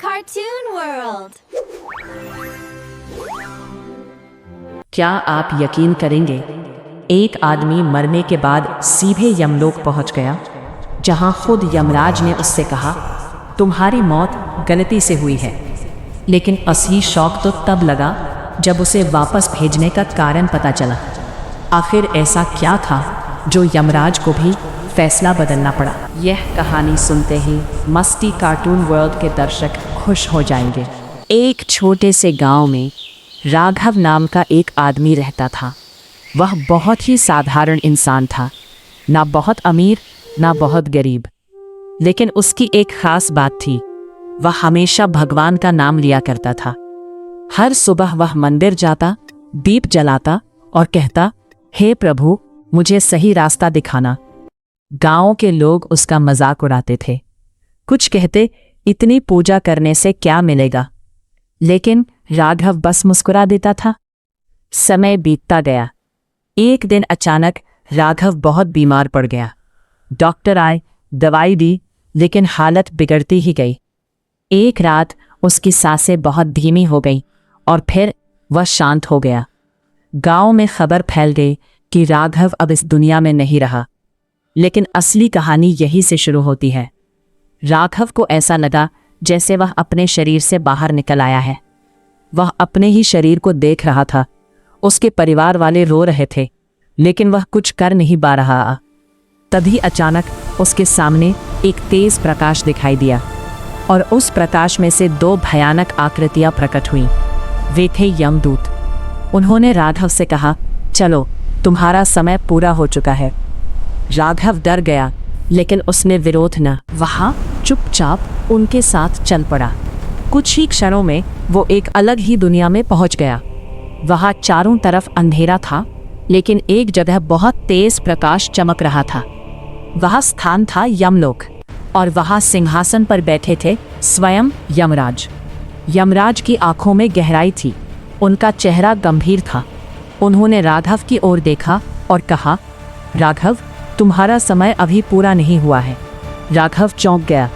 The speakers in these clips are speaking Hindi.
Cartoon World। क्या आप यकीन करेंगे, एक आदमी मरने के बाद सीधे यमलोक पहुंच गया, जहां खुद यमराज ने उससे कहा, तुम्हारी मौत गलती से हुई है। लेकिन असली शौक तो तब लगा जब उसे वापस भेजने का कारण पता चला। आखिर ऐसा क्या था जो यमराज को भी फैसला बदलना पड़ा। यह कहानी सुनते ही मस्ती कार्टून वर्ल्ड के दर्शक खुश हो जाएंगे। एक छोटे से गांव में राघव नाम का एक आदमी रहता था। वह बहुत ही साधारण इंसान था, ना बहुत अमीर ना बहुत गरीब। लेकिन उसकी एक खास बात थी, वह हमेशा भगवान का नाम लिया करता था। हर सुबह वह मंदिर जाता, दीप जलाता और कहता, हे प्रभु, मुझे सही रास्ता दिखाना। गांव के लोग उसका मजाक उड़ाते थे। कुछ कहते, इतनी पूजा करने से क्या मिलेगा, लेकिन राघव बस मुस्कुरा देता था। समय बीतता गया। एक दिन अचानक राघव बहुत बीमार पड़ गया। डॉक्टर आए, दवाई दी, लेकिन हालत बिगड़ती ही गई। एक रात उसकी सांसें बहुत धीमी हो गईं और फिर वह शांत हो गया। गांव में खबर फैल गई कि राघव अब इस दुनिया में नहीं रहा। लेकिन असली कहानी यहीं से शुरू होती है। राघव को ऐसा लगा जैसे वह अपने शरीर से बाहर निकल आया है। वह अपने ही शरीर को देख रहा था। उसके परिवार वाले रो रहे थे, लेकिन वह कुछ कर नहीं पा रहा। तभी अचानक उसके सामने एक तेज प्रकाश दिखाई दिया और उस प्रकाश में से दो भयानक आकृतियां प्रकट हुईं। वे थे यमदूत। उन्होंने राघव से कहा, चलो, तुम्हारा समय पूरा हो चुका है। राघव डर गया, लेकिन उसने विरोध न, वहां चुपचाप उनके साथ चल पड़ा। कुछ ही क्षणों में वो एक अलग ही दुनिया में पहुंच गया। वहां चारों तरफ अंधेरा था, लेकिन एक जगह बहुत तेज प्रकाश चमक रहा था। वह स्थान था यमलोक, और वहां सिंहासन पर बैठे थे स्वयं यमराज। यमराज की आंखों में गहराई थी, उनका चेहरा गंभीर था। उन्होंने राघव की ओर देखा और कहा, राघव, तुम्हारा समय अभी पूरा नहीं हुआ है। राघव चौंक गया।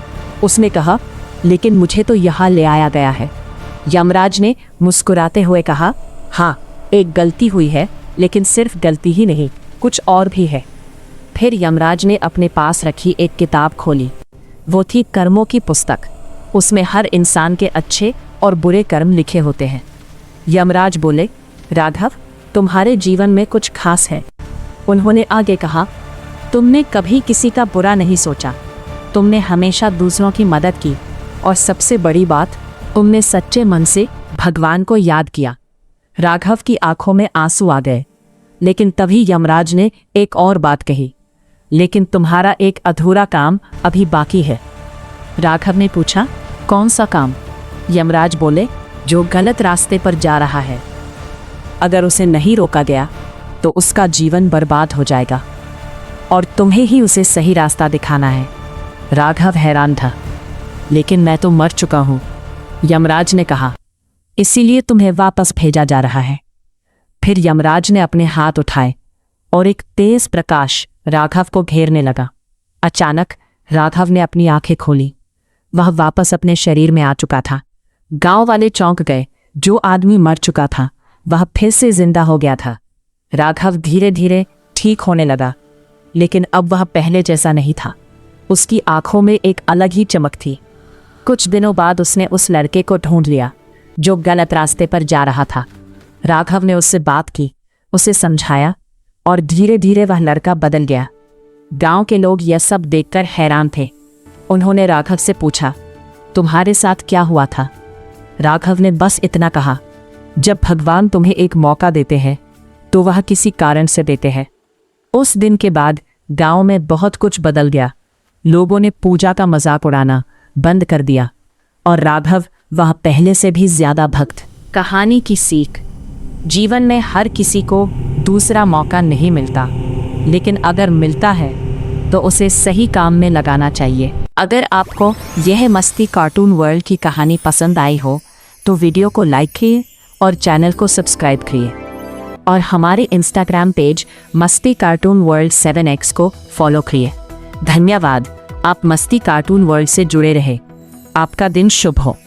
उसने कहा, लेकिन मुझे तो यहाँ ले आया गया है। यमराज ने मुस्कुराते हुए कहा, हाँ, एक गलती हुई है, लेकिन सिर्फ गलती ही नहीं, कुछ और भी है। फिर यमराज ने अपने पास रखी एक किताब खोली। वो थी कर्मों की पुस्तक। उसमें हर इंसान के अच्छे और बुरे कर्म लिखे होते हैं। यमराज बोले, राघव, तुम्हारे जीवन में कुछ खास है। उन्होंने आगे कहा, तुमने कभी किसी का बुरा नहीं सोचा, तुमने हमेशा दूसरों की मदद की, और सबसे बड़ी बात, तुमने सच्चे मन से भगवान को याद किया। राघव की आंखों में आंसू आ गए। लेकिन तभी यमराज ने एक और बात कही, लेकिन तुम्हारा एक अधूरा काम अभी बाकी है। राघव ने पूछा, कौन सा काम? यमराज बोले, जो गलत रास्ते पर जा रहा है। अगर उसे नहीं रोका गया तो उसका जीवन बर्बाद हो जाएगा, और तुम्हें ही उसे सही रास्ता दिखाना है। राघव हैरान था। लेकिन मैं तो मर चुका हूं, यमराज ने कहा, इसीलिए तुम्हें वापस भेजा जा रहा है। फिर यमराज ने अपने हाथ उठाए और एक तेज प्रकाश राघव को घेरने लगा। अचानक राघव ने अपनी आंखें खोली। वह वापस अपने शरीर में आ चुका था। गांव वाले चौंक गए। जो आदमी मर चुका था वह फिर से जिंदा हो गया था। राघव धीरे धीरे ठीक होने लगा, लेकिन अब वह पहले जैसा नहीं था। उसकी आंखों में एक अलग ही चमक थी। कुछ दिनों बाद उसने उस लड़के को ढूंढ लिया जो गलत रास्ते पर जा रहा था। राघव ने उससे बात की, उसे समझाया, और धीरे धीरे वह लड़का बदल गया। गांव के लोग यह सब देखकर हैरान थे। उन्होंने राघव से पूछा, तुम्हारे साथ क्या हुआ था? राघव ने बस इतना कहा, जब भगवान तुम्हें एक मौका देते हैं तो वह किसी कारण से देते हैं। उस दिन के बाद गांव में बहुत कुछ बदल गया। लोगों ने पूजा का मजाक उड़ाना बंद कर दिया, और राघव वह पहले से भी ज्यादा भक्त। कहानी की सीख, जीवन में हर किसी को दूसरा मौका नहीं मिलता, लेकिन अगर मिलता है तो उसे सही काम में लगाना चाहिए। अगर आपको यह मस्ती कार्टून वर्ल्ड की कहानी पसंद आई हो तो वीडियो को लाइक कीजिए और चैनल को सब्सक्राइब कीजिए, और हमारे इंस्टाग्राम पेज मस्ती कार्टून वर्ल्ड 7x को फॉलो कीजिए। धन्यवाद। आप मस्ती कार्टून वर्ल्ड से जुड़े रहे। आपका दिन शुभ हो।